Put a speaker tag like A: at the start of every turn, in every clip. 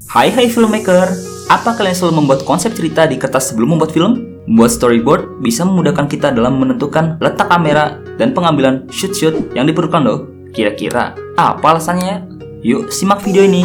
A: Hai filmmaker, apa kalian selalu membuat konsep cerita di kertas sebelum membuat film? Membuat storyboard bisa memudahkan kita dalam menentukan letak kamera dan pengambilan shoot yang diperlukan loh. Kira-kira apa alasannya? Yuk simak video ini.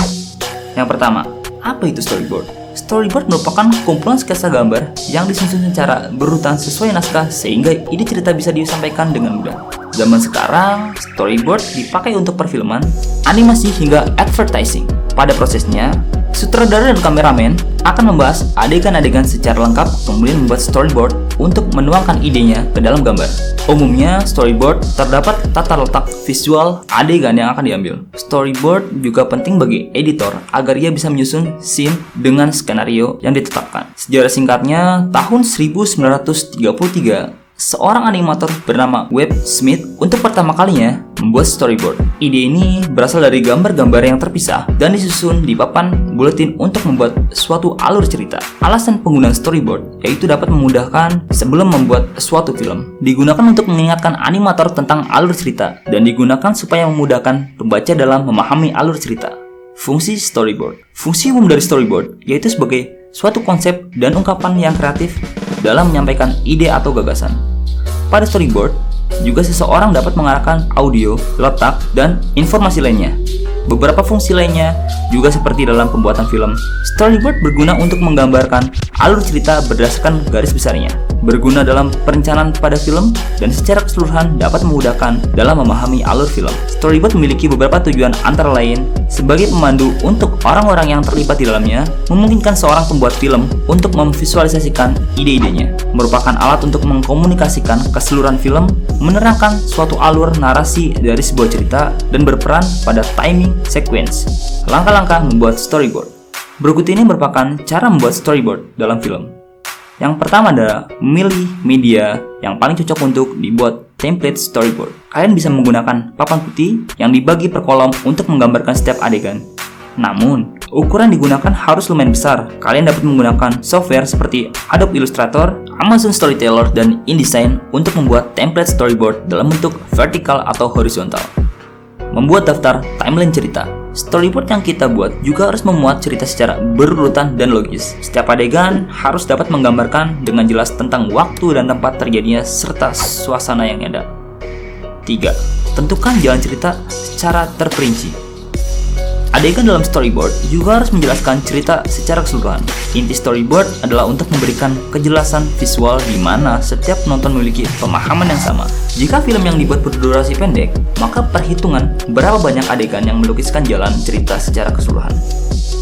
A: Yang pertama, apa itu storyboard? Storyboard merupakan kumpulan sketsa gambar yang disusun secara berurutan sesuai naskah sehingga ide cerita bisa disampaikan dengan mudah. Zaman sekarang, storyboard dipakai untuk perfilman, animasi hingga advertising. Pada prosesnya, sutradara dan kameramen akan membahas adegan-adegan secara lengkap kemudian membuat storyboard untuk menuangkan idenya ke dalam gambar. Umumnya, storyboard terdapat tata letak visual adegan yang akan diambil. Storyboard juga penting bagi editor agar ia bisa menyusun scene dengan skenario yang ditetapkan. Sejarah singkatnya, tahun 1933, seorang animator bernama Webb Smith untuk pertama kalinya membuat storyboard. Ide ini berasal dari gambar-gambar yang terpisah dan disusun di papan buletin untuk membuat suatu alur cerita. Alasan penggunaan storyboard yaitu dapat memudahkan sebelum membuat suatu film. Digunakan untuk mengingatkan animator tentang alur cerita dan digunakan supaya memudahkan pembaca dalam memahami alur cerita. Fungsi storyboard. Fungsi umum dari storyboard yaitu sebagai suatu konsep dan ungkapan yang kreatif dalam menyampaikan ide atau gagasan. Pada storyboard, juga seseorang dapat mengarahkan audio, letak, dan informasi lainnya. Beberapa fungsi lainnya juga seperti dalam pembuatan film. Storyboard berguna untuk menggambarkan alur cerita berdasarkan garis besarnya, berguna dalam perencanaan pada film, dan secara keseluruhan dapat memudahkan dalam memahami alur film. Storyboard memiliki beberapa tujuan antara lain sebagai pemandu untuk orang-orang yang terlibat di dalamnya, memungkinkan seorang pembuat film untuk memvisualisasikan ide-idenya, merupakan alat untuk mengkomunikasikan keseluruhan film, menerangkan suatu alur narasi dari sebuah cerita, dan berperan pada timing sequence. Langkah-langkah membuat storyboard. Berikut ini merupakan cara membuat storyboard dalam film. Yang pertama adalah memilih media yang paling cocok untuk dibuat template storyboard. Kalian bisa menggunakan papan putih yang dibagi per kolom untuk menggambarkan setiap adegan. Namun, ukuran digunakan harus lumayan besar. Kalian dapat menggunakan software seperti Adobe Illustrator, Amazon Storyteller, dan InDesign untuk membuat template storyboard dalam bentuk vertikal atau horizontal. Membuat daftar timeline cerita. Storyboard yang kita buat juga harus memuat cerita secara berurutan dan logis. Setiap adegan harus dapat menggambarkan dengan jelas tentang waktu dan tempat terjadinya serta suasana yang ada. 3. Tentukan jalan cerita secara terperinci. Adegan dalam storyboard juga harus menjelaskan cerita secara keseluruhan. Inti storyboard adalah untuk memberikan kejelasan visual di mana setiap penonton memiliki pemahaman yang sama. Jika film yang dibuat berdurasi pendek, maka perhitungan berapa banyak adegan yang melukiskan jalan cerita secara keseluruhan.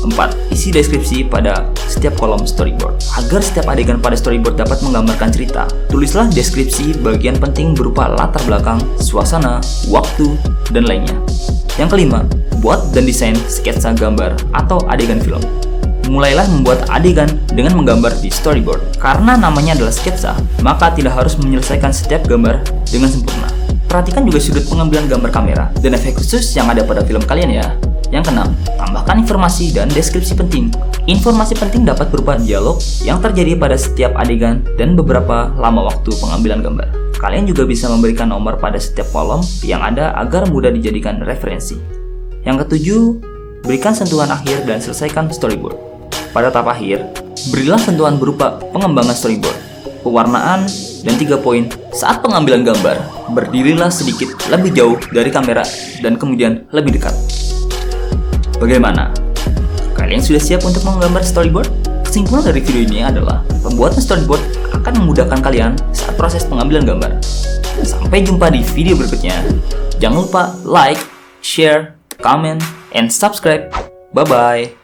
A: 4. Isi deskripsi pada setiap kolom storyboard. Agar setiap adegan pada storyboard dapat menggambarkan cerita, tulislah deskripsi bagian penting berupa latar belakang, suasana, waktu, dan lainnya. Yang kelima, buat dan desain sketsa gambar atau adegan film. Mulailah membuat adegan dengan menggambar di storyboard. Karena namanya adalah sketsa, maka tidak harus menyelesaikan setiap gambar dengan sempurna. Perhatikan juga sudut pengambilan gambar kamera dan efek khusus yang ada pada film kalian ya. Yang keenam, tambahkan informasi dan deskripsi penting. Informasi penting dapat berupa dialog yang terjadi pada setiap adegan dan beberapa lama waktu pengambilan gambar. Kalian juga bisa memberikan nomor pada setiap kolom yang ada agar mudah dijadikan referensi. Yang ketujuh, berikan sentuhan akhir dan selesaikan storyboard. Pada tahap akhir, berilah sentuhan berupa pengembangan storyboard, pewarnaan, dan 3 poin. Saat pengambilan gambar, berdirilah sedikit lebih jauh dari kamera dan kemudian lebih dekat. Bagaimana? Kalian sudah siap untuk menggambar storyboard? Kesimpulan dari video ini adalah pembuatan storyboard akan memudahkan kalian saat proses pengambilan gambar. Sampai jumpa di video berikutnya. Jangan lupa like, share, comment, and subscribe. Bye-bye.